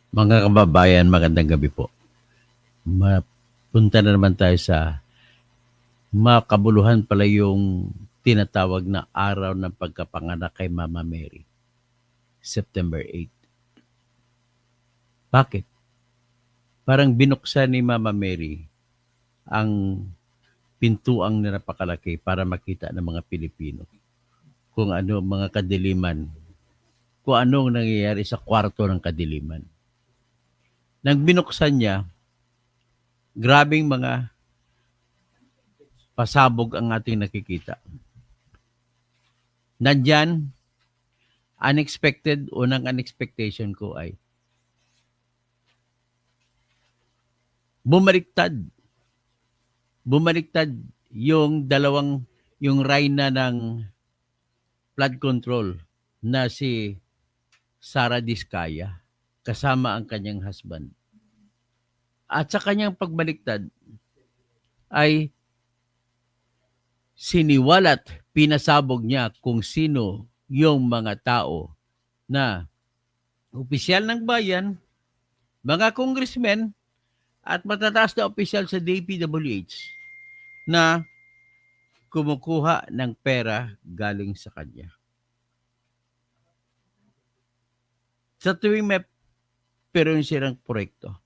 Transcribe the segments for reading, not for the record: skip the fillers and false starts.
Mga kababayan, magandang gabi po. Mapunta na naman tayo sa makabuluhan pala yung tinatawag na araw ng pagkapanganak kay Mama Mary, September 8. Bakit? Parang binuksan ni Mama Mary ang pintuang na napakalaki para makita ng mga Pilipino kung ano mga kadiliman, kung anong nangyayari sa kwarto ng kadiliman. Nang binuksan niya, grabing mga pasabog ang ating nakikita. Nandyan, unexpected, unang unexpectation ko ay bumaliktad. Bumaliktad yung reyna ng flood control na si Sara Diskaya kasama ang kanyang husband. At sa kanyang pagbaliktad ay siniwalat, pinasabog niya kung sino yung mga tao na opisyal ng bayan, mga congressmen, at matataas na opisyal sa DPWH na kumukuha ng pera galing sa kanya. Sa tuwing may pero yung silang proyekto.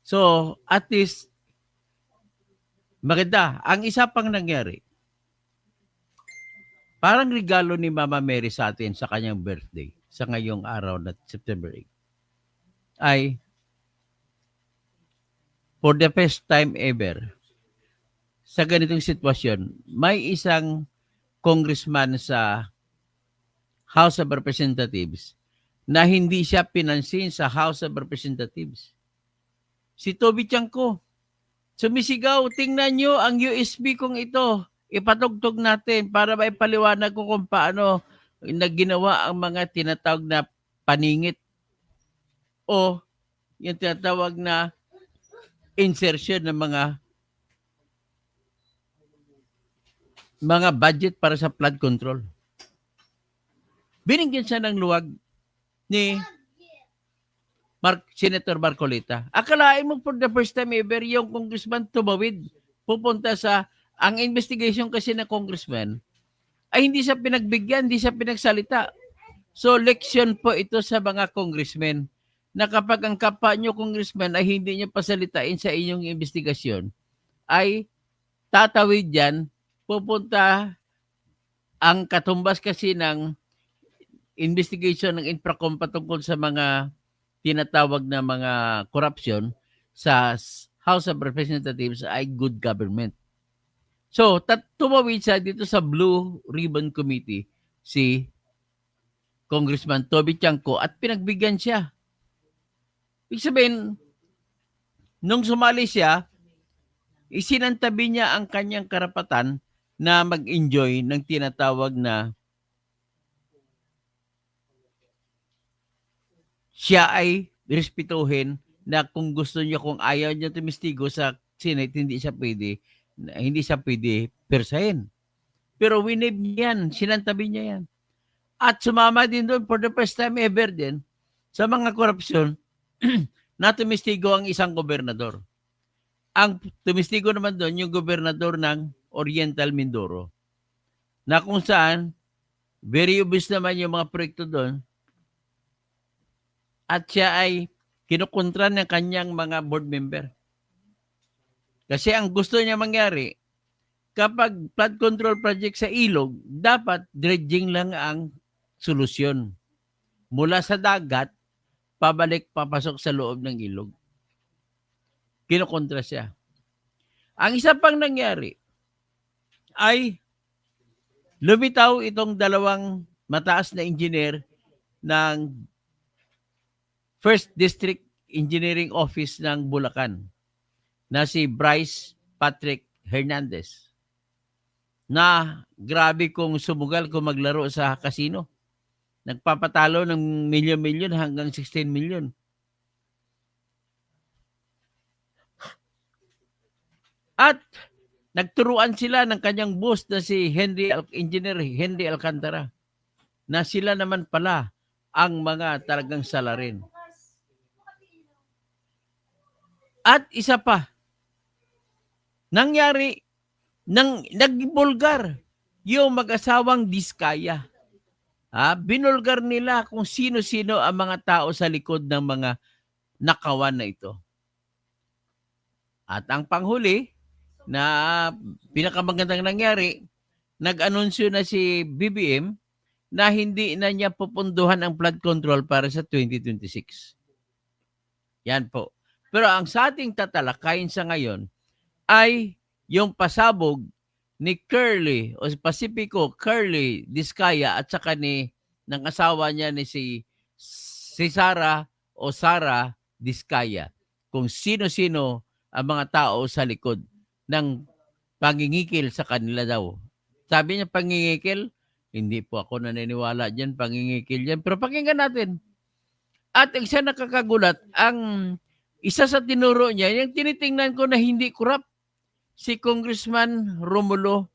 So, at least, maganda. Ang isa pang nangyari, parang regalo ni Mama Mary sa atin sa kanyang birthday, sa ngayong araw na September 8, ay for the first time ever, sa ganitong sitwasyon, may isang congressman sa House of Representatives na hindi siya pinansin sa House of Representatives. Si Toby Chanco, sumisigaw, tingnan nyo ang USB kong ito. Ipatugtog natin para maipaliwanag ko kung paano nagginawa ang mga tinatawag na paningit o yung tinatawag na insertion ng mga budget para sa flood control. Binigyan siya ng luwag ni Senator Marcolita. Akalain mo for the first time ever yung congressman tumawid, pupunta sa, ang investigation kasi ng congressman ay hindi siya pinagbigyan, hindi siya pinagsalita. So, leksyon po ito sa mga congressmen na kapag ang kapwa nyo congressman ay hindi nyo pasalitain sa inyong investigasyon, ay tatawid dyan, pupunta ang katumbas kasi ng investigation ng Infracom patungkol sa mga tinatawag na mga corruption sa House of Representatives ay good government. So, tumawid siya dito sa Blue Ribbon Committee si Congressman Toby Chanco at pinagbigyan siya. Ibig sabihin, nung sumali siya, isinantabi niya ang kanyang karapatan na mag-enjoy ng tinatawag na siya ay respetuhin na kung gusto niya, kung ayaw niya tumistigo sa Senate, hindi siya pwede persahin. Pero winib niya yan, sinantabi niya yan. At sumama din doon for the first time ever din sa mga korupsyon na tumistigo ang isang gobernador. Ang tumistigo naman doon yung gobernador ng Oriental Mindoro na kung saan very obvious naman yung mga proyekto doon at siya ay kinukontra ng kanyang mga board member. Kasi ang gusto niya mangyari, kapag flood control project sa ilog, dapat dredging lang ang solusyon. Mula sa dagat, papasok sa loob ng ilog. Kinukontra siya. Ang isa pang nangyari ay lumitaw itong dalawang mataas na engineer ng First District Engineering Office ng Bulacan na si Bryce Patrick Hernandez na grabe kung sumugal kung maglaro sa casino. Nagpapatalo ng milyon-milyon hanggang 16 million. At nagturuan sila ng kanyang boss na si Engineer Henry Alcantara na sila naman pala ang mga talagang salarin. At isa pa, nangyari, nagbulgar yung mag-asawang Diskaya. Binulgar nila kung sino-sino ang mga tao sa likod ng mga nakawan na ito. At ang panghuli na pinakamagandang nangyari, nag-anunsyo na si BBM na hindi na niya pupunduhan ang flood control para sa 2026. Yan po. Pero ang sa ating tatalakayin sa ngayon ay yung pasabog ni Curly o Pacifico Curly Diskaya at saka ng asawa niya ni si Sara o Sara Diskaya. Kung sino-sino ang mga tao sa likod ng pangingikil sa kanila daw. Sabi niya pangingikil, hindi po ako naniniwala dyan, pangingikil yan. Pero pakinggan natin. At isa nakakagulat, ang isa sa tinuro niya, yung tinitingnan ko na hindi corrupt, si Congressman Romulo.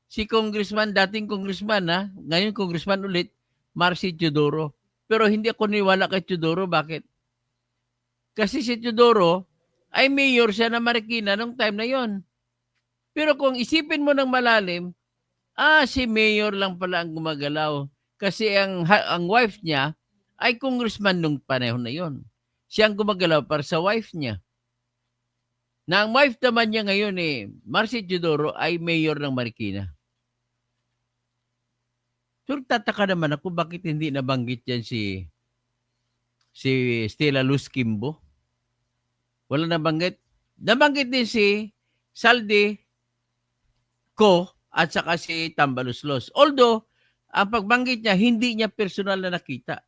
Si Congressman, dating Congressman, ngayon Congressman ulit, Marcy Teodoro. Pero hindi ako niwala kay Teodoro. Bakit? Kasi si Teodoro ay mayor siya na Marikina nung time na yon. Pero kung isipin mo ng malalim, si mayor lang pala ang gumagalaw. Kasi ang wife niya ay congressman nung panahon na yon. Siya ang gumagalaw para sa wife niya. Na ang wife naman niya ngayon Marcy Teodoro ay mayor ng Marikina. So tataka naman ako bakit hindi nabanggit yan si Stella Luz Kimbo. Wala nabanggit. Nabanggit din si Saldi Ko at saka si Tambaluslos. Although, ang pagbanggit niya, hindi niya personal na nakita.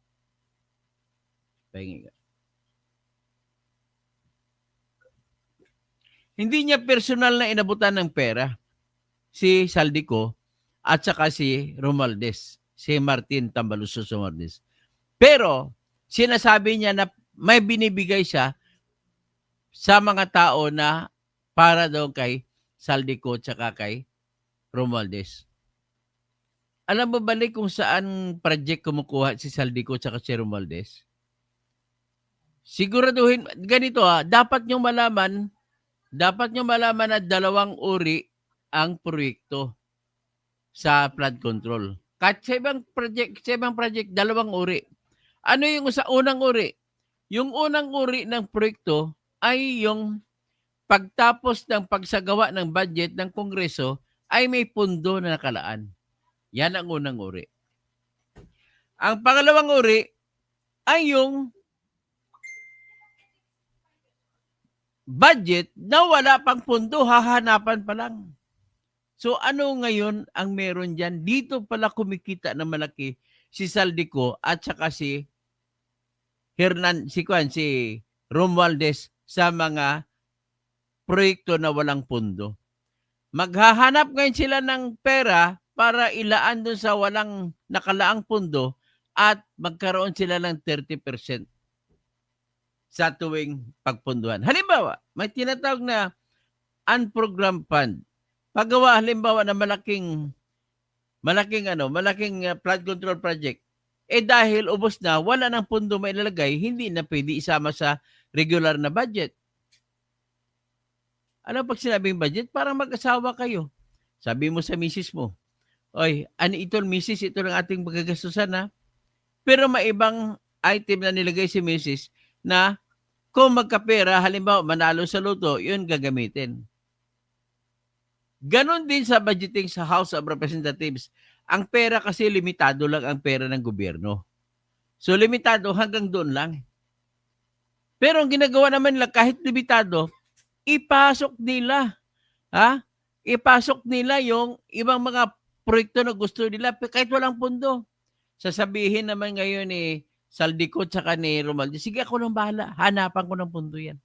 Hindi niya personal na inabutan ng pera si Saldico at saka si Romualdez, si Martin Tambaluslos Romualdez. Pero, sinasabi niya na may binibigay siya sa mga tao na para daw kay Saldico at saka kay Romualdez. Alam mo balik kung saan project kumukuha si Saldico at saka si Romualdez? Siguraduhin, ganito dapat nyo malaman na dalawang uri ang proyekto sa flood control. Kahit sa ibang project, dalawang uri. Ano yung sa unang uri? Yung unang uri ng proyekto ay yung pagtapos ng pagsagawa ng budget ng Kongreso ay may pundo na nakalaan. Yan ang unang uri. Ang pangalawang uri ay yung budget na wala pang pundo, hahanapan pa lang. So ano ngayon ang meron dyan? Dito pala kumikita na malaki si Saldico at saka si Romualdez sa mga proyekto na walang pundo. Maghahanap ngayon sila ng pera para ilaan doon sa walang nakalaang pundo at magkaroon sila ng 30% sa tuwing pagpunduhan. Halimbawa, may tinatawag na unprogrammed fund. Paggawa halimbawa na malaking flood control project, dahil ubos na, wala nang pundo may ilalagay, hindi na pwede isama sa regular na budget. Ano pag sinabing budget? Parang mag-asawa kayo. Sabi mo sa misis mo, oy, ano ito misis, ito lang ating magagastusan Pero may ibang item na nilagay si misis na kung magkapera, halimbawa manalo sa loto, yun gagamitin. Ganon din sa budgeting sa House of Representatives. Ang pera kasi limitado lang ang pera ng gobyerno. So limitado hanggang doon lang. Pero ang ginagawa naman nila kahit limitado, ipasok nila. Ipasok nila yung ibang mga proyekto na gusto nila kahit walang pundo. Sasabihin naman ngayon Saldico at saka ni Romualdez, sige ako nang bahala, hanapan ko ng pundo yan.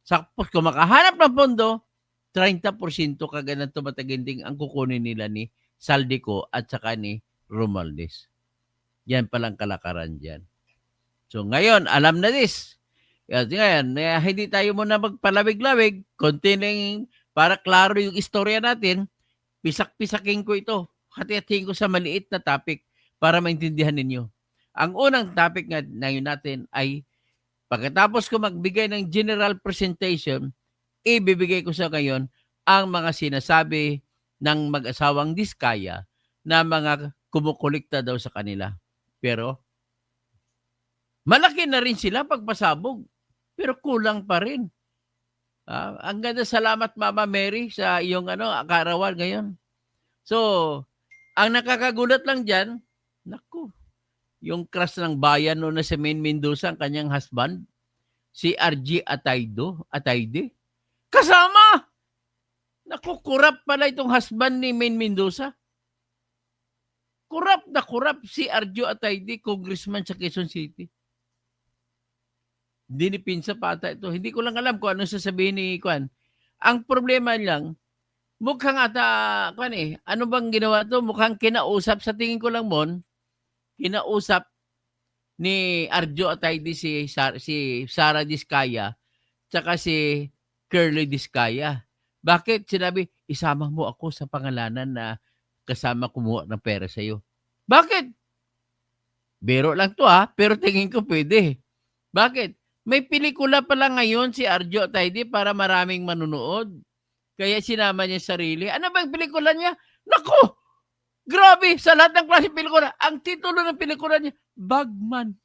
Sapos kung makahanap ng pundo, 30% kagad ng tumataginding ang kukunin nila ni Saldico at saka ni Romualdez. Yan palang kalakaran dyan. So ngayon, alam na this. Ngayon, hindi tayo muna magpalawig-lawig, continuing para klaro yung istorya natin, pisak-pisaking ko ito. Hati-hatiin ko sa maliit na topic para maintindihan ninyo. Ang unang topic ngayon natin ay Pagkatapos ko magbigay ng general presentation, ibibigay ko sa ngayon ang mga sinasabi ng mag-asawang Diskaya na mga kumukulikta daw sa kanila. Pero malaki na rin sila pagpasabog. Pero kulang pa rin. Ang ganda, salamat Mama Mary sa iyong kaarawan ngayon. So, ang nakakagulat lang dyan, naku, yung crush ng bayan noon na si Maine Mendoza, ang kanyang husband, si RG Atayde, kasama! Naku, kurap pala itong husband ni Maine Mendoza. Kurap na kurap si RG Atayde, congressman sa Quezon City. Dinipinsa pa ata ito. Hindi ko lang alam kung ano sasabihin ni Kwan. Ang problema lang, mukhang ata, ano bang ginawa to? Mukhang kinausap, sa tingin ko lang Mon, kinausap ni Arjo Atayde si Sara Diskaya tsaka si Curly Diskaya. Bakit? Sinabi, isama mo ako sa pangalanan na kasama kumuha ng pera sa'yo. Bakit? Biro lang to pero tingin ko pwede. Bakit? May pelikula pala ngayon si Arjo Atayde para maraming manunood. Kaya sinama niya sarili. Ano ba yung pelikula niya? Naku! Grabe! Sa lahat ng klase pelikula, ang titulo ng pelikula niya, Bagman.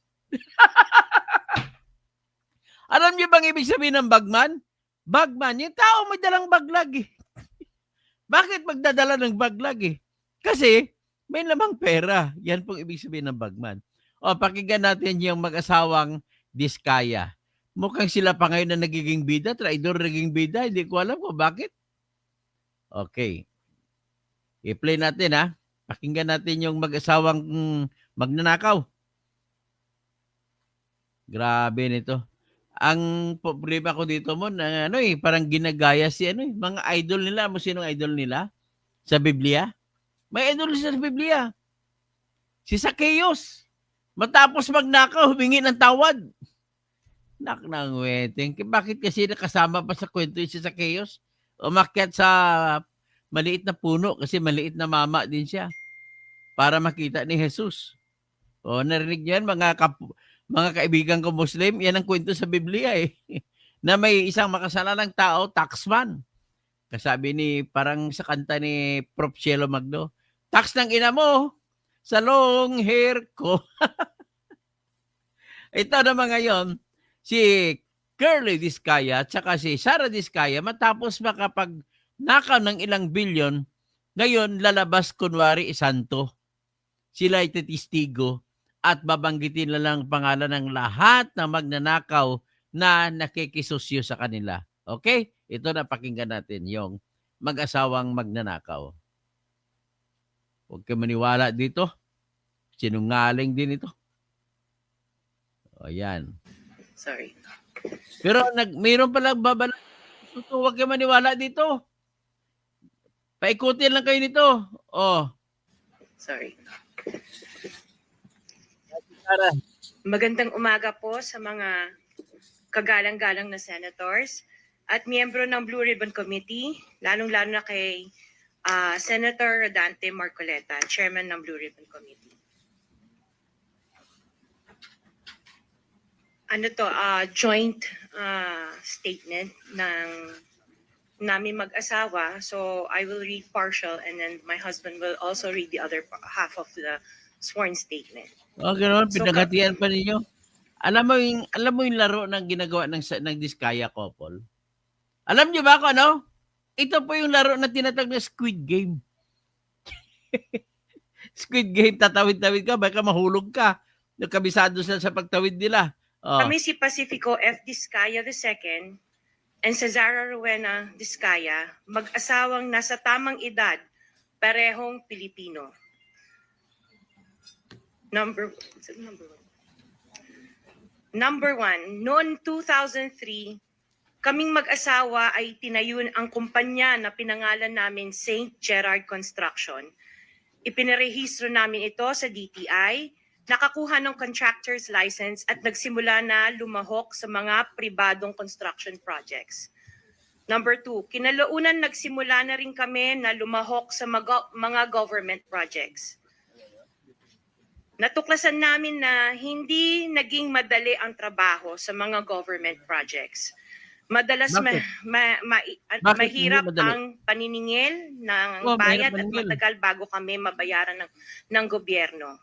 Alam niyo bang ibig sabihin ng Bagman? Bagman, yung tao may dalang baglag Bakit magdadala ng baglag Kasi may lamang pera. Yan pong ibig sabihin ng Bagman. O, pakinggan natin yung mag-asawang Diskaya. Mukhang sila pa ngayon na nagiging bida, traidor naging bida. Hindi ko alam kung bakit. Okay. I-play natin Pakinggan natin yung mag-asawang magnanakaw. Grabe nito. Ang problema ko dito mo na parang ginagaya si mga idol nila. Mo sinong idol nila sa Biblia? May idol siya sa Biblia. Si Zacchaeus. Matapos magnakaw, humingi ng tawad. Nang weteng. Bakit kasi nakasama pa sa kwento si Zacchaeus? Umakyat sa maliit na puno kasi maliit na mama din siya para makita ni Jesus. O, narinig niyo yan, mga kaibigan ko Muslim, yan ang kwento sa Biblia na may isang makasalanang tao, taxman. Kasabi ni, parang sa kanta ni Prof. Cielo Magno, tax ng ina mo sa long hair ko. Ito naman ngayon, si Curly Diskaya at saka si Sara Diskaya, matapos makapagnakaw ng ilang bilyon, ngayon lalabas kunwari santo. Sila ay testigo at babanggitin na lang pangalan ng lahat na magnanakaw na nakikisosyo sa kanila. Okay? Ito na, pakinggan natin yung mag-asawang magnanakaw. Huwag ka maniwala dito. Sinungaling din ito. O, yan. Sorry. Pero mayroon palang babala. Huwag ka maniwala dito. Paikutin lang kayo nito. Oh. Sorry. Sara. Magandang umaga po sa mga kagalang-galang na senators at miyembro ng Blue Ribbon Committee, lalong-lalo na kay Senator Rodante Marcoleta, Chairman ng Blue Ribbon Committee. Joint statement ng namin mag-asawa. So I will read partial and then my husband will also read the other half of the sworn statement. Okay naman, pinaghatian pa ninyo. Alam mo yung laro ng ginagawa ng Diskaya couple? Alam niyo ba kung ano? Ito po yung laro na tinatawag na Squid Game. Squid Game, tatawid-tawid ka, baka mahulog ka. Kabisado sa pagtawid nila. Oh. Kami si Pacifico F. Diskaya II and Cesara Rowena Diskaya, mag-asawang nasa tamang edad, parehong Pilipino. Number one, noong 2003, kaming mag-asawa ay tinayun ang kumpanya na pinangalan namin St. Gerard Construction. Ipinarehistro namin ito sa DTI, nakakuha ng contractor's license at nagsimula na lumahok sa mga pribadong construction projects. Number two, kinalaunan nagsimula na rin kami na lumahok sa mga government projects. Natuklasan namin na hindi naging madali ang trabaho sa mga government projects. Madalas Bakit? Bakit hindi mahirap madali? ang paniningil ng Oh, mahirap bayad at maningil. matagal bago kami mabayaran ng gobyerno.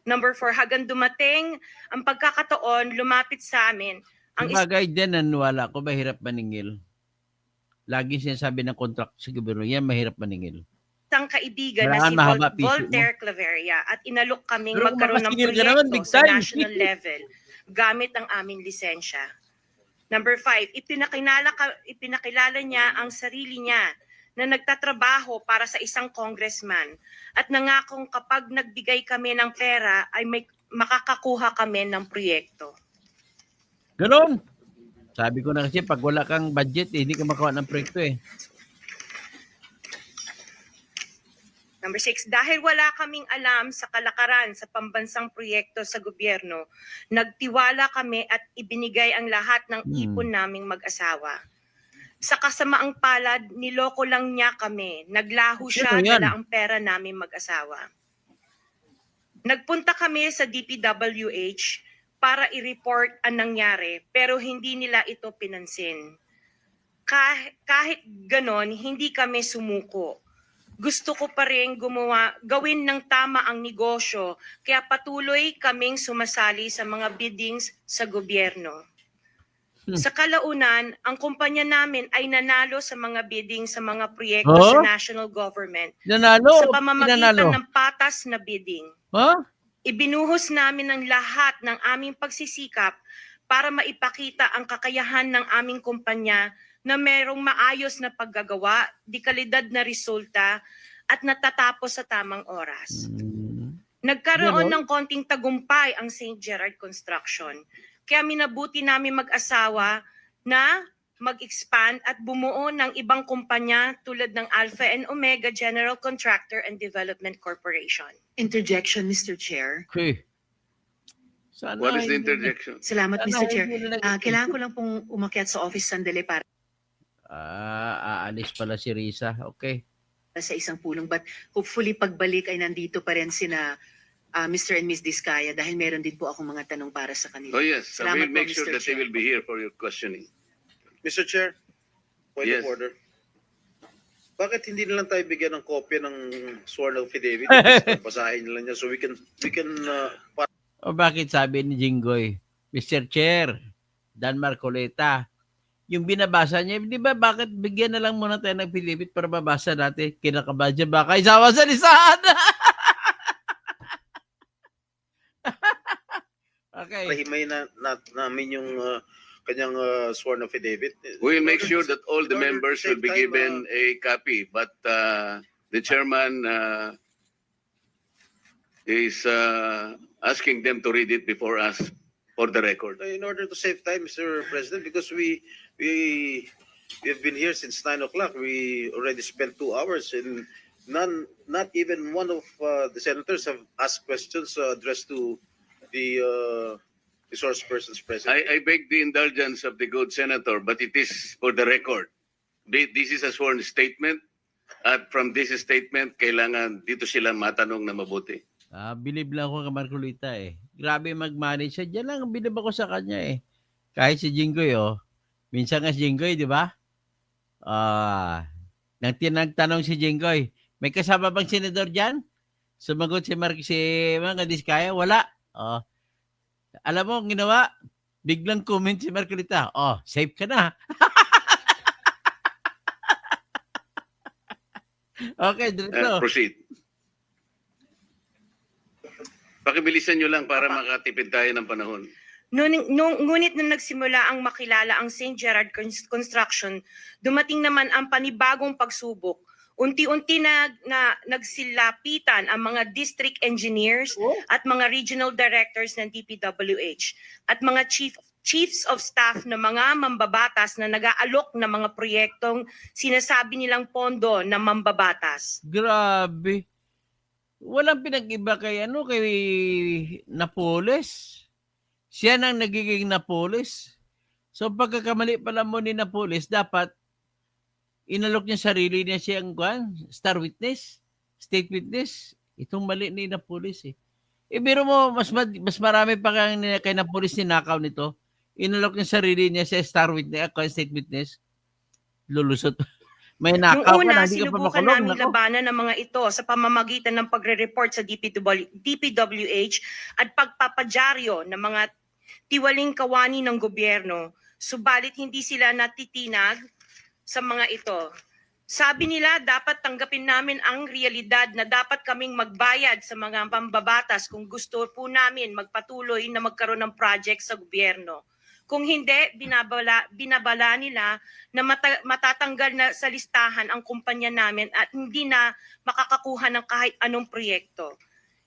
Number 4, hanggang dumating ang pagkakataon, lumapit sa amin ang Sabagay din, naniwala ko, mahirap maningil. Laging sinasabi ng contract sa gobyerno, yan mahirap maningil. isang kaibigan na Malahan si mahaba piso mo. Voltaire Claveria at inalok kaming Pero kung magkaroon ng makasingil ka naman, proyekto big sa time. national level gamit ang aming lisensya. Number 5, ipinakilala niya ang sarili niya na nagtatrabaho para sa isang congressman at nangakong kapag nagbigay kami ng pera ay makakakuha kami ng proyekto. Ganon. Sabi ko na kasi, pag wala kang budget, hindi ka makawa ng proyekto eh. Number 6, dahil wala kaming alam sa kalakaran sa pambansang proyekto sa gobyerno, nagtiwala kami at ibinigay ang lahat ng ipon naming mag-asawa. Sa kasamaang palad, niloko lang niya kami. Naglaho siya, Sino yan? dala ang pera namin mag-asawa. Nagpunta kami sa DPWH para i-report ang nangyari, pero hindi nila ito pinansin. Kahit ganon, hindi kami sumuko. Gusto ko pa rin gawin ng tama ang negosyo, kaya patuloy kaming sumasali sa mga biddings sa gobyerno. Sa kalaunan, ang kumpanya namin ay nanalo sa mga bidding sa mga proyekto sa national government Nanalo? sa pamamagitan ng patas na bidding. Ha? Ibinuhos namin ang lahat ng aming pagsisikap para maipakita ang kakayahan ng aming kumpanya na merong maayos na paggagawa, dekalidad na resulta, at natatapos sa tamang oras. Nagkaroon ng konting tagumpay ang St. Gerard Construction. Kaya minabuti namin mag-asawa na mag-expand at bumuo ng ibang kumpanya tulad ng Alpha and Omega General Contractor and Development Corporation. Interjection, Mr. Chair. Okay. Sana What is the hindi- interjection? Salamat, sana Mr. Chair. hindi na- Kailangan ko lang pong umakyat sa office sandali para aalis pala si Risa. Okay. sa isang pulong. But hopefully pagbalik ay nandito pa rin sina Mr. and Ms. Diskaya dahil meron din po akong mga tanong para sa kanila. Oh yes, so Salamat we'll po, make sure Mr. that they Chair. will be here for your questioning. Mr. Chair, point Yes. of order. Bakit hindi na lang tayo bigyan ng kopya ng sworn affidavit? Basahin nila niya so we can O bakit sabi ni Jinggoy, Mr. Chair, Dan Marcoleta, yung binabasa niya, di ba bakit bigyan na lang muna tayo ng pilipit para mabasa natin? Kinakabadya baka isawa sa lisahan. Okay. rahimay na namin yung kanyang sworn affidavit. We'll make sure that all the in order to members will save be time, given a copy, but the chairman is asking them to read it before us for the record. in order to save time, Mr. President, because we've been here since 9 o'clock. We already spent 2 hours and not even one of the senators have asked questions addressed to the resource persons present. I beg the indulgence of the good senator, but it is for the record. This is a sworn statement, at from this statement, kailangan dito sila matanong na mabuti. Believe lang ako kay Marcolita eh. Grabe mag-manage siya. Diyan lang ang bilib ako sa kanya eh. Kahit si Jinggoy minsan nga si Jinggoy, di ba? Nang tinagtanong si Jinggoy, may kasama bang senador dyan? Sumagot si mga Diskaya, wala. Alam mo, ang ginawa, biglang comment si Marcolita, safe ka na. Okay, diretso. Proceed. Pakibilisan nyo lang para makatipid tayo ng panahon. Ngunit nung nagsimula ang makilala ang St. Gerard Construction, dumating naman ang panibagong pagsubok. Unti-unti nagsilapitan ang mga district engineers at mga regional directors ng DPWH at mga chiefs of staff ng mga mambabatas na nag-aalok ng mga proyektong sinasabi nilang pondo na mambabatas. Grabe. Walang pinag-iba kay Napoles. Siya nang nagiging Napoles. So pagkakamali pala mo ni Napoles, dapat inalok niya sarili niya siyang star witness, state witness. Itong mali ni Napoles eh. Ibiro mo, mas marami pa kaya na pulis ninakaw nito. Inalok niya sarili niya sa star witness, state witness. Lulusot. May Nung nakaw ka una, na, hindi ka pa sinubukan makulong. namin Nako. labanan ng mga ito sa pamamagitan ng pagre-report sa DPWH at pagpapadyaryo ng mga tiwaling kawani ng gobyerno. Subalit hindi sila natitinag sa mga ito. Sabi nila dapat tanggapin namin ang realidad na dapat kaming magbayad sa mga mambabatas kung gusto po namin magpatuloy na magkaroon ng project sa gobyerno. Kung hindi, binabala nila na matatanggal na sa listahan ang kumpanya namin at hindi na makakakuha ng kahit anong proyekto.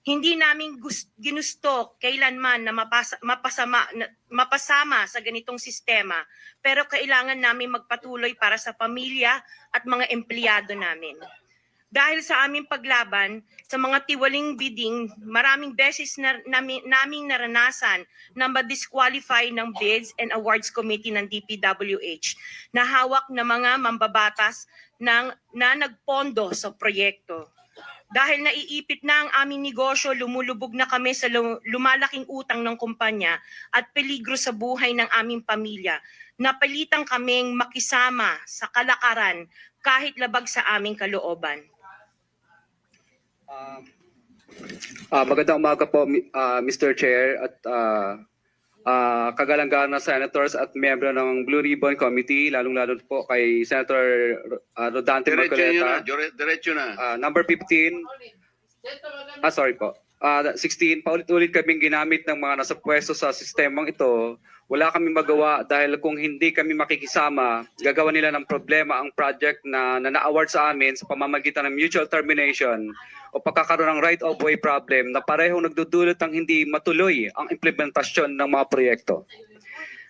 Hindi namin ginusto kailanman na mapasama sa ganitong sistema, pero kailangan namin magpatuloy para sa pamilya at mga empleyado namin. Dahil sa aming paglaban sa mga tiwaling bidding, maraming beses naming naranasan na ma-disqualify ng Bids and Awards Committee ng DPWH na hawak ng mga mambabatas na nagpondo sa proyekto. Dahil naiipit na ang aming negosyo, lumulubog na kami sa lumalaking utang ng kumpanya at peligro sa buhay ng aming pamilya. Napilitan kaming makisama sa kalakaran kahit labag sa aming kalooban. Magandang umaga po, Mr. Chair at kagalangan na senators at miyembro ng Blue Ribbon Committee, lalong-lalo po kay Senator Rodante Marcoleta. Diretso na. Number 15, sorry po. 16, paulit-ulit kaming ginamit ng mga nasa pwesto sa sistemang ito. Wala kaming magawa dahil kung hindi kami makikisama, gagawa nila ng problema ang project na na-award sa amin sa pamamagitan ng mutual termination o pagkakaroon ng right-of-way problem na parehong nagdudulot ng hindi matuloy ang implementasyon ng mga proyekto.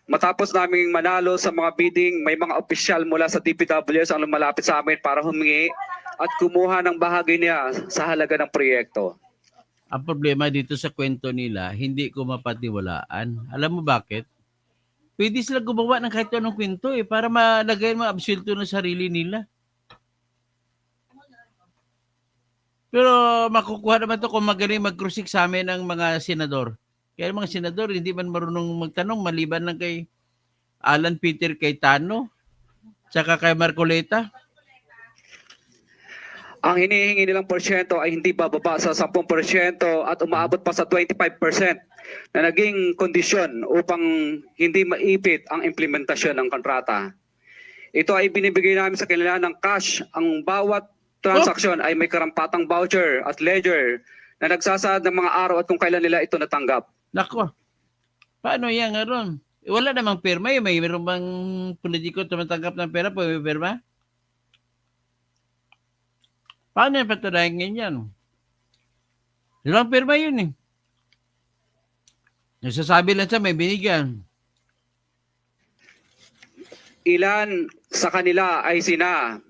Matapos naming manalo sa mga bidding, may mga opisyal mula sa DPWS ang lumalapit sa amin para humingi at kumuha ng bahagi niya sa halaga ng proyekto. Ang problema dito sa kwento nila, hindi ko mapatiwalaan. Alam mo bakit? Pwede sila gumawa ng kahit anong kwento para malagay mga absulto ng sarili nila. Pero makukuha naman to kung magaling mag-cross examine ng mga senador. Kaya mga senador, hindi man marunong magtanong maliban lang kay Alan Peter Cayetano, tsaka kay Marcoleta. Ang hinihingi nilang porsyento ay hindi bababa sa 10% at umaabot pa sa 25% na naging kondisyon upang hindi maipit ang implementasyon ng kontrata. Ito ay binibigay namin sa kanila ng cash. Ang bawat transaksyon ay may karampatang voucher at ledger na nagsasaad ng mga araw at kung kailan nila ito natanggap. Nako, paano yan nga ron? Wala namang pirma. May meron bang politiko tumatanggap ng pera po may pirma? Paano yung patadayan ganyan? Walang pirma yun eh. Nasasabi lang siya may binigyan. Ilan sa kanila ay sina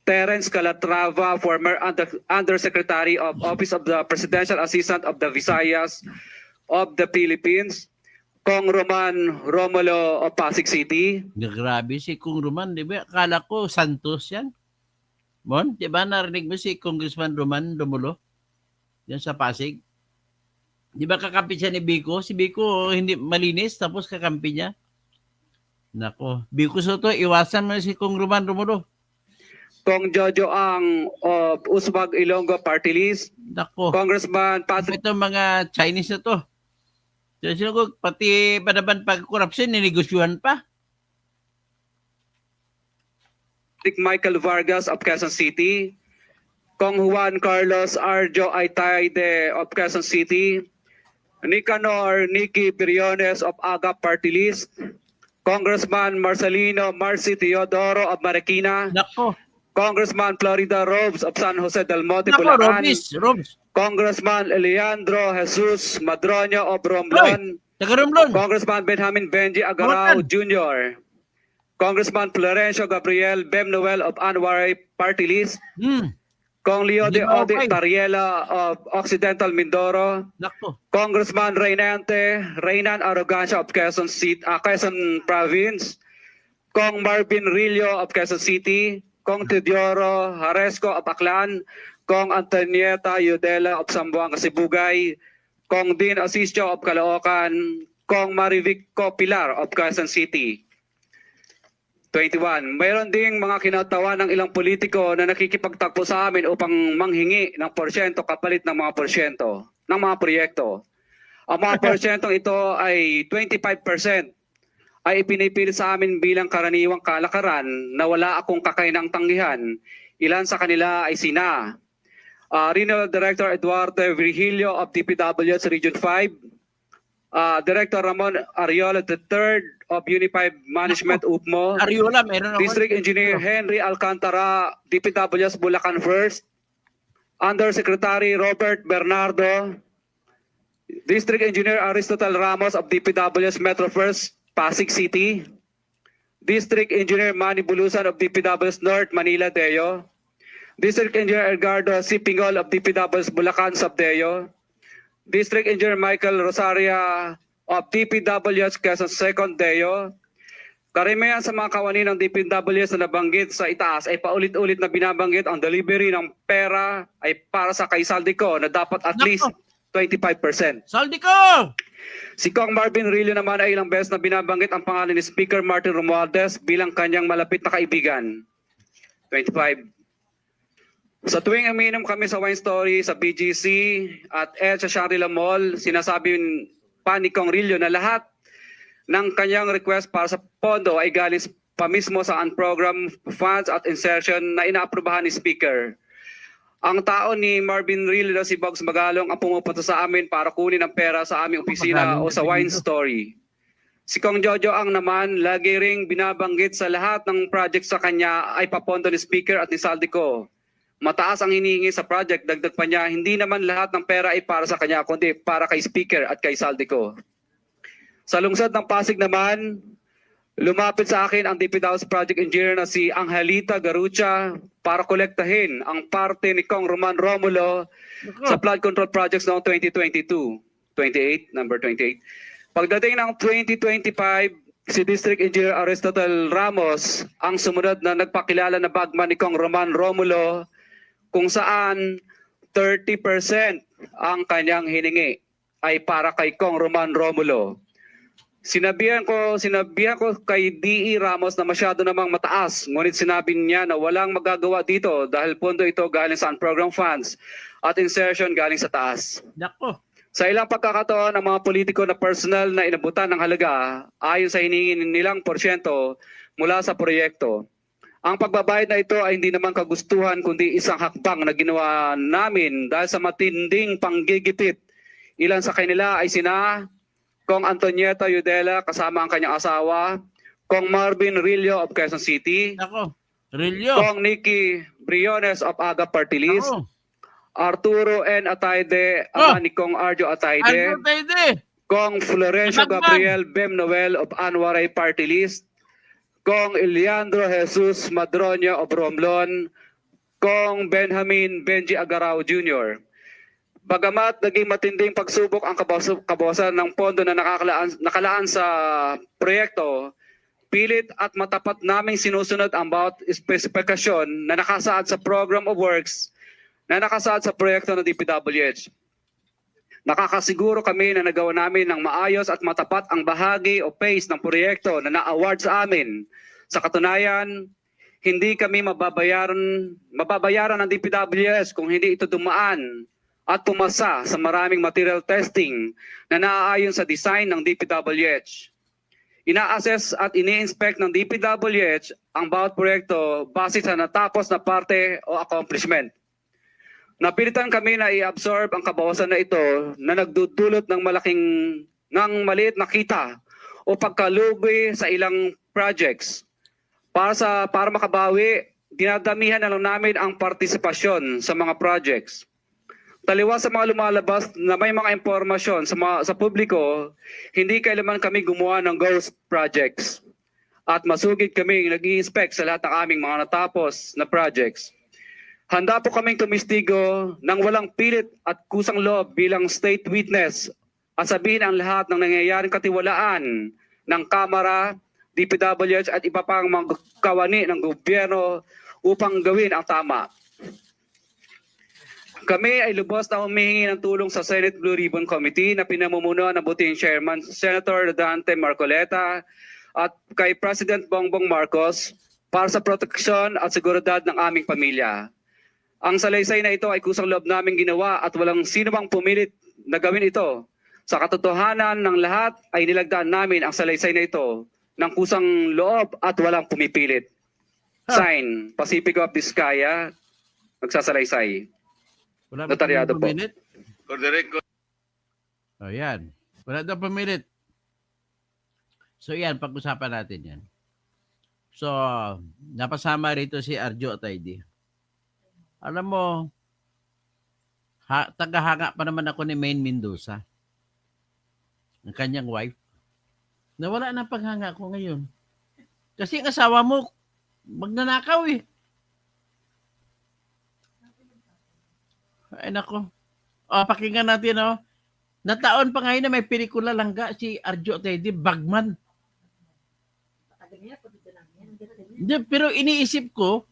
Terence Calatrava, former Undersecretary of Office of the Presidential Assistant of the Visayas of the Philippines, Kong Roman Romulo of Pasig City. Grabe si Kung Roman, di ba? Akala ko Santos yan. Mon, di ba narinig mo si Congressman Roman Romulo? Yan sa Pasig. Di ba kakampi siya ni Biko? Si Biko hindi malinis tapos kakampi niya. Nako, Biko Soto, iwasan mo si Kung Roman Romulo. Kong Jojo Ang of Usmag Ilonggo Party List. Nako. Congressman Patrick Itong mga Chinese na to. Sino ko, pati panaban pag-corruption, ninegosyuhan pa. Michael Vargas of Quezon City, Kong Juan Carlos Arjo Aitayde of Quezon City, Nicanor Nicky Briones of Aga Party List, Congressman Marcelino Marcy Teodoro of Marikina, Nako. Congressman Florida Robes of San Jose del Monte, Nako, Bulacan, Robs. Congressman Leandro Jesus Madroño of Romblon, Taga-Romblon. Congressman Benjamin Benji Agarao Rotan. Jr., Congressman Florencio Gabriel Bem Noel of Anwaray Party List, Kong Leo de Hindi ba Ode okay? Tariela of Occidental Mindoro, Nako. Congressman Reynan Arrogancia of Quezon City, Quezon Province, Kong Marvin Rillo of Quezon City, Kong Teodoro Haresco of Aklan, Kong Antonieta Yudela of Zamboanga Sibugay, Kong Dean Asisio of Caloocan, Kong Marivic Copilar of Quezon City. 21. Mayroon ding mga kinatawa ng ilang politiko na nakikipagtakbo sa amin upang manghingi ng porsyento kapalit ng mga porsyento ng mga proyekto. Ang mga porsyentong ito ay 25% ay ipinipilit sa amin bilang karaniwang kalakaran na wala akong kakainang tanggihan. Ilan sa kanila ay sina Regional Director Eduardo Virgilio of DPWH Region 5, Director Ramon Ariola III of Unified Management UPMO, Ariola, meron ako. District Engineer Henry Alcantara, DPWH Bulacan First, Undersecretary Robert Bernardo, District Engineer Aristotle Ramos of DPWH Metro First, Pasig City, District Engineer Manny Bulusan of DPWH North, Manila Deo, District Engineer Edgardo C. Pingol of DPWH Bulacan Subdeo, District Engineer Michael Rosaria of DPWH Quezon Second Deo. Karamihan sa mga kawani ng DPWH na nabanggit sa itaas ay paulit-ulit na binabanggit ang delivery ng pera ay para sa kay Saldico na dapat at Nako. least 25%. Saldi ko! Si Kong Marvin Rillo naman ay ilang beses na binabanggit ang pangalan ni Speaker Martin Romualdez bilang kanyang malapit na kaibigan. 25. Sa tuwing umiinom kami sa Wine Story, sa BGC at sa Shangri-La Mall, sinasabi pa ni Kong Rillo na lahat ng kanyang request para sa pondo ay galing pa mismo sa unprogram funds at insertion na inaaprubahan ni Speaker. Ang tao ni Marvin Rillo na si Bogs Magalong ang pumupunta sa amin para kunin ang pera sa aming opisina o sa Wine Story. Si Kong Jojo ang naman lagi ring binabanggit sa lahat ng project sa kanya ay papondo ni Speaker at ni Saldico. Mataas ang hinihingi sa project, dagdag pa niya, hindi naman lahat ng pera ay para sa kanya, kundi para kay Speaker at kay Saldico. Sa lungsod ng Pasig naman, lumapit sa akin ang DPWH Project Engineer na si Angelita Garucha para kolektahin ang parte ni Kong Roman Romulo sa flood control projects noong 2022. 28, number 28. Pagdating ng 2025, si District Engineer Aristotle Ramos ang sumunod na nagpakilala na bagman ni Kong Roman Romulo kung saan 30% ang kanyang hiningi ay para kay Kong Roman Romulo. Sinabihan ko kay D.E. Ramos na masyado namang mataas, ngunit sinabi niya na walang magagawa dito dahil pondo ito galing sa program funds at insertion galing sa taas. Nako. Sa ilang pagkakataon, ang mga politiko na personal na inabutan ng halaga ayon sa hiningi nilang porsyento mula sa proyekto. Ang pagbabayad na ito ay hindi naman kagustuhan kundi isang hakbang na ginawa namin dahil sa matinding panggigipit. Ilan sa kanila ay sina Kong Antonieta Yudela kasama ang kanyang asawa, Kong Marvin Rillo of Quezon City, Nako. Rillo. Kong Nikki Briones of Aga Party List, Nako. Arturo N. Ataide, ama ni Kong Arjo Ataide, Ano tayo Kong Florencio Bagman. Gabriel Bem Noel of Anwaray Party List, Kong Eliandro Jesus Madroño of Romblon, Kong Benjamin Benji Agarao Jr. Bagamat naging matinding pagsubok ang kabawasan ng pondo na nakalaan sa proyekto, pilit at matapat naming sinusunod ang bawat espesifikasyon na nakasaad sa Program of Works na nakasaad sa proyekto ng DPWH. Nakakasiguro kami na nagawa namin ng maayos at matapat ang bahagi o phase ng proyekto na na-award sa amin. Sa katunayan, hindi kami mababayaran ng DPWH kung hindi ito dumaan at pumasa sa maraming material testing na naaayon sa design ng DPWH. Ina-assess at ini-inspect ng DPWH ang bawat proyekto base sa natapos na parte o accomplishment. Napilitan kami na i-absorb ang kabawasan na ito na nagdudulot ng maliit na kita o pagkalugi sa ilang projects. Para makabawi, dinadamihan na lang namin ang partisipasyon sa mga projects. Taliwas sa mga lumalabas na may mga impormasyon sa publiko, hindi kailanman kami gumawa ng ghost projects. At masugid kami nag-i-inspect sa lahat ng aming mga natapos na projects. Handa po kaming tumistigo ng walang pilit at kusang loob bilang state witness at sabihin ang lahat ng nangyayaring katiwalaan ng Kamara, DPWH at iba pang mga kawani ng gobyerno upang gawin ang tama. Kami ay lubos na humihingi ng tulong sa Senate Blue Ribbon Committee na pinamumunuan ng buting Chairman Senator Dante Marcoleta at kay President Bongbong Marcos para sa proteksyon at seguridad ng aming pamilya. Ang salaysay na ito ay kusang loob namin ginawa at walang sino mang pumilit na gawin ito. Sa katotohanan ng lahat ay nilagdaan namin ang salaysay na ito ng kusang loob at walang pumipilit. Sign, Pacifico of Vizcaya, nagsasalaysay. Wala ba Notaryado tayong po. pumilit? For the record, O yan. Wala daw pumilit. So yan, pag-usapan natin yan. So, napasama rito si Arjo Atayde. Alam mo, tagahanga pa naman ako ni Maine Mendoza. Ang kanyang wife. Nawala na paghanga ko ngayon. Kasi ang asawa mo, magnanakaw eh. Ay nako. O, pakinggan natin oh. Nataon pa ngayon na may pelikula langga si Arjo Atayde, Bagman. Hindi, pero iniisip ko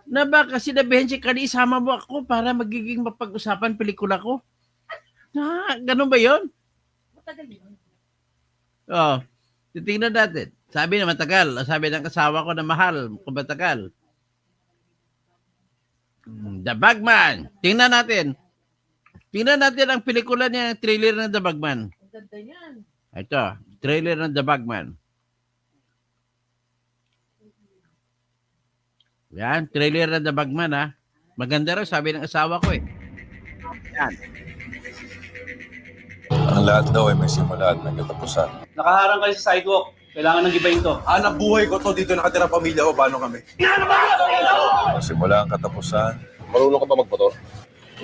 na baka sinabihin si Kani, isama mo ako para magiging mapag-usapan pelikula ko. Ganun ba yun? Oh, titingnan natin. Sabi na matagal. Sabi ng kasawa ko na mahal kung matagal. The Bagman. Tingnan natin. Tingnan natin ang pelikula niya, ang trailer ng The Bagman. Ang ganda niyan. Ito, trailer ng The Bagman. Yan, trailer ng The Bagman ha. Maganda rin, sabi ng asawa ko eh. Yan. Ang lahat daw ay may simula at may katapusan. Nakaharang kayo sa sidewalk. Kailangan ng gibayin to. Anak buhay ko to, dito nakatira pamilya ko, paano kami? Ang simula ang katapusan. Marunong ka ba magmotor?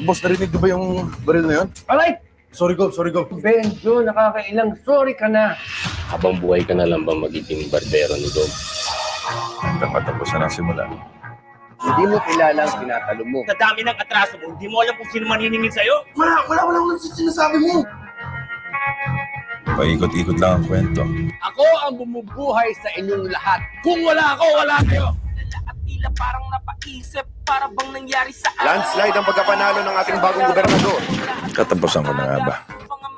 Boss, narinig ko ba yung baril na yun? Alright! Sorry, Gov. Sorry, Gov. Benjo, nakakailang. Sorry ka na. Habang buhay ka na lang ba magiging barbero ni Dom? Hanggang katapusan ang simula. Hindi mo kilala ang tinatalo mo. Sa dami ng atraso mo, hindi mo alam kung sino maniningil sa'yo. Wala sinasabi mo. Paikot-ikot lang ang kwento. Ako ang bumubuhay sa inyong lahat. Kung wala ako, wala kayo. At tila parang napaisip, para bang nangyari sa Landslide ang pagkapanalo ng ating bagong gobernador. Katapusan ko na nga ba?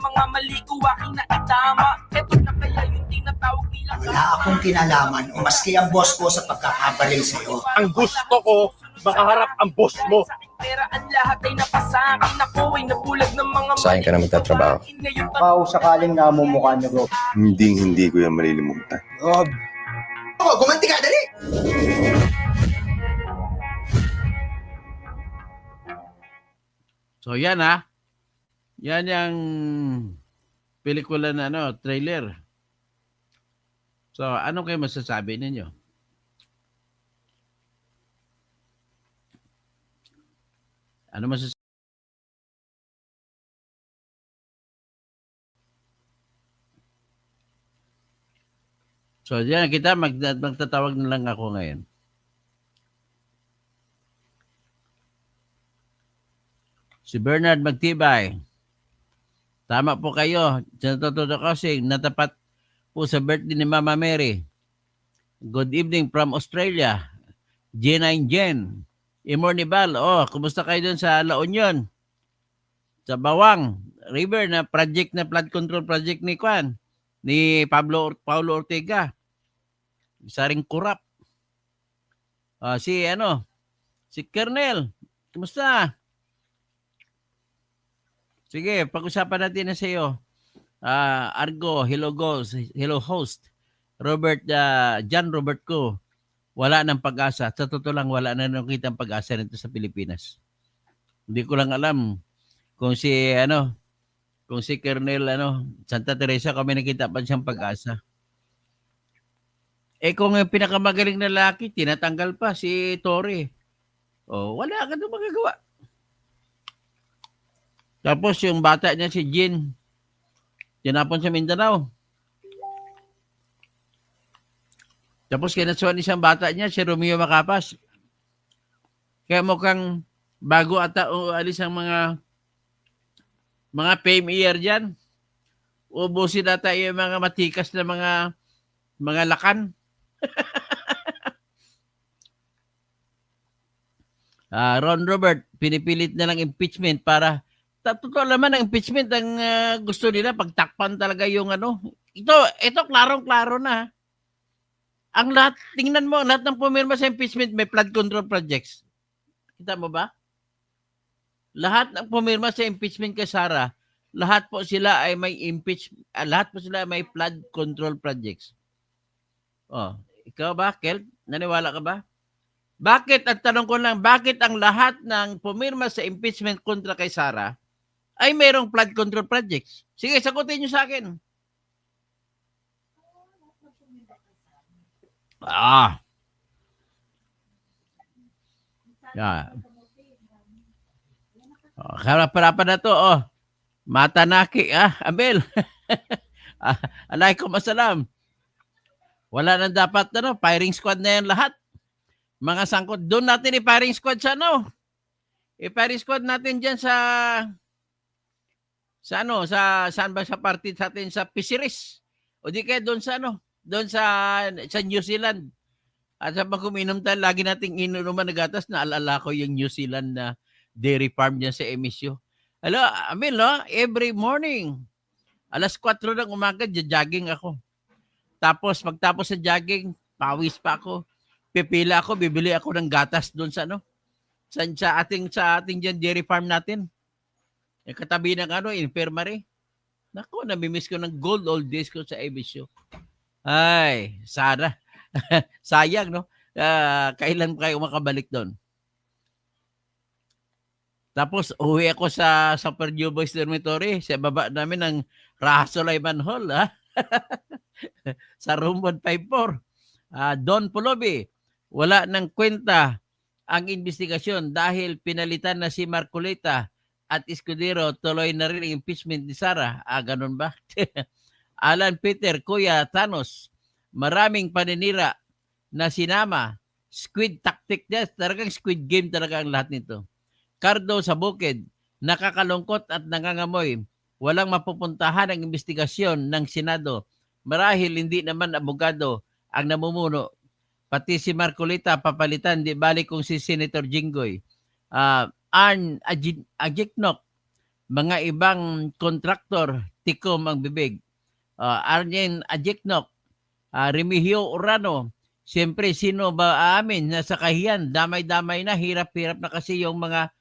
mga mali ko aking naitama. Ito na kaya yung tinatawag nila. Wala akong kinalaman o maski ang boss ko sa pagkakabaril sa'yo. Ang gusto ko, makaharap ang boss mo. Pera ang lahat ay napasakin. Ako ay nabulag ng mga Saan ka na magtatrabaho? Pao sakaling namumukha niyo, bro. Hindi ko yan malilimutan. Rob. Oh, gumanti ka, dali! So yan ha. Yan yung pelikula na trailer. So ano kayo masasabi ninyo? Ano masasabi? So yan kita magtatawag na lang ako ngayon. Si Bernard Magtibay. Tama po kayo. Senator Kosing, natapat po sa birthday ni Mama Mary. Good evening from Australia. J9 Jen. Imornibal. Oh, kumusta kayo dun sa La Union? Sa Bawang River na project na flood control project ni Kwan. Ni Paulo Ortega. Isa ring kurap. Si Kernel. Kumusta? Sige, pag-usapan natin na sa iyo. Argo, hello host. Robert, John Robert ko. Wala ng pag-asa. Sa totoo lang, wala na nakita ang pag-asa nito sa Pilipinas. Hindi ko lang alam kung si Colonel Santa Teresa kami nakita pa siyang pag-asa. Kung yung pinakamagaling na lalaki, tinatanggal pa si Torre. Wala ka doon magagawa. Tapos yung bata niya si Jean, tinapon sa Mindanao. Tapos kinasuhan isang bata niya, si Romeo Macapas. Kaya mukhang bago ata ualis ang mga fame year dyan. Ubusin ata yung mga matikas na mga lakan. Ron Robert, pinipilit na lang impeachment para totoo naman ang impeachment ang gusto nila pagtakpan talaga yung ano. Ito klarong-klaro na. Ang lahat, tingnan mo, lahat ng pumirma sa impeachment may flood control projects. Kita mo ba? Lahat ng pumirma sa impeachment kay Sara, lahat po sila ay may lahat po sila ay may flood control projects. Oh, ikaw ba, Kel? Naniwala ka ba? Bakit, at tanong ko lang, bakit ang lahat ng pumirma sa impeachment kontra kay Sara ay mayroong flood control projects? Sige, sagutin niyo sa akin. Yeah. Oh, harap-harapan na to. Oh. Matanaki. Abel. Alaikum assalam. Wala nang dapat, firing squad na yan lahat. Mga sangkot. Doon natin i-firing squad sa I-firing squad natin dyan saan ba sa party sa atin sa Pisiris? O di kaya doon sa doon sa New Zealand. At sa pag-uminom tayo, lagi nating inunuman na gatas, naalala ko yung New Zealand na dairy farm dyan sa MSU. Amil, every morning, alas 4 ng umaga, jogging ako. Tapos, pagtapos sa jogging, pawis pa ako. Pipila ako, bibili ako ng gatas doon sa sa ating dyan dairy farm natin. Yung katabi ng infirmary. Naku, namimiss ko ng gold old days ko sa MSU. Ay, sana. Sayang, no? Kailan kayo makabalik doon? Tapos, uwi ako sa Super New Boys Dormitory. Sa baba namin ng Raha Sulaiman Hall, sa room 154. Don Pulobi, wala ng kwenta ang investigasyon dahil pinalitan na si Marcolita at Escudero, tuloy na rin ang impeachment ni Sara. Ganun ba? Alan Peter, Kuya Thanos, maraming paninira na sinama. Squid tactic niya. Talagang squid game talaga ang lahat nito. Cardo sa bukid, nakakalungkot at nangangamoy. Walang mapupuntahan ang investigasyon ng Senado. Marahil hindi naman abogado ang namumuno. Pati si Marcolita papalitan, di balik kung si Senator Jinggoy. Arn Ajiknok, mga ibang kontraktor, tikom ang bibig. Arjen Ajiknok, Remigio Urano, siyempre sino ba amin nasa kahiyan, damay-damay na, hirap-hirap na kasi yung mga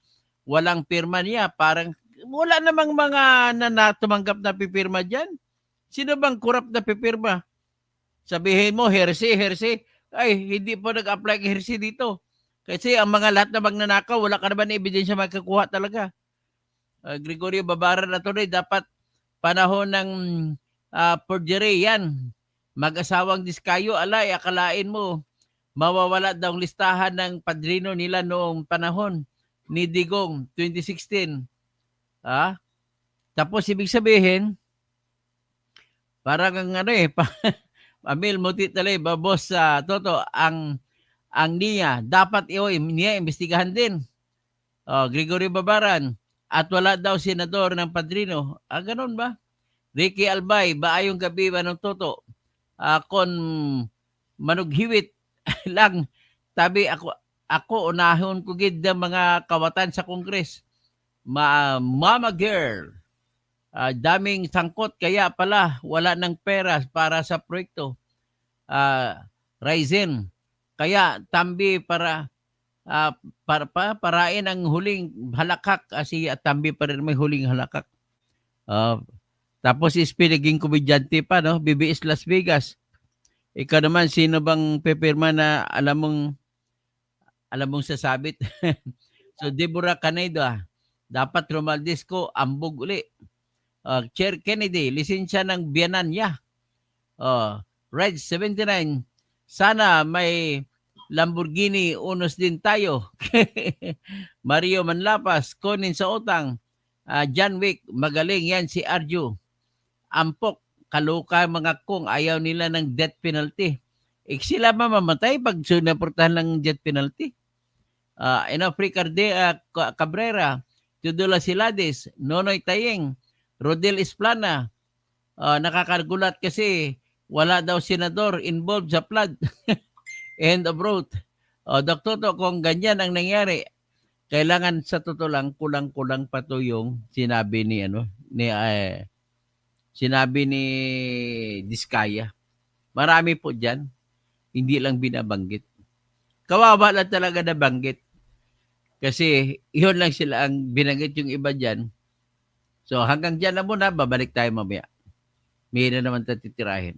walang pirma niya. Parang wala namang mga tumanggap na pipirma dyan. Sino bang kurap na pipirma? Sabihin mo, heresy. Ay, hindi po nag-apply ng heresy dito. Kasi ang mga lahat na magnanakaw, wala ka naman na ebidensya magkakuha talaga. Gregorio Babaran na tuloy, dapat panahon ng perjury yan. Mag-asawang Diskayo, alay, akalain mo, mawawala daw ang listahan ng padrino nila noong panahon ni Digong 2016. Tapos ibig sabihin, parang Amil Mutit talay, babos sa Toto, ang niya, dapat niya imbestigahan din. Gregorio Babaran, at wala daw senador ng padrino. Ganun ba? Ricky Albay, baayong gabi ba ng Toto? Kon manughiwit lang, tabi ako unahon ko gid ng mga kawatan sa Kongres. Mama girl, daming sangkot, kaya pala wala ng pera para sa proyekto. Ryzen, kaya tambi parain ang huling halakak, kasi tambi pa rin may huling halakak. Tapos naging komedyante pa, no? BBS Las Vegas. Ikaw naman, sino bang pipirma na alam mong sasabit? So Deborah Caneda, dapat Romualdez ko ambog uli. Chair Kennedy, lisensya ng biyanan niya. Reg 79, sana may Lamborghini Unos din tayo. Mario Manlapas, kunin sa utang. John Wick, magaling yan si Arju. Ampok, kaluka mga kung ayaw nila ng death penalty. Sila mamamatay pag sunaportahan ng death penalty. Free Cabrera, Tudula Silades, Nonoy Tayeng, Rodel Esplana. Nakakagulat kasi wala daw senador involved sa flood. End of road. Dr. To, kung ganyan ang nangyari, Kailangan sa totoo lang kulang-kulang pa to yung sinabi ni Diskaya. Marami po diyan, hindi lang binabanggit. Kawawa lang talaga nabanggit. Kasi iyon lang sila ang binanggit, yung iba diyan. So hanggang diyan na muna, babalik tayo mamaya. May na naman tatitirahin.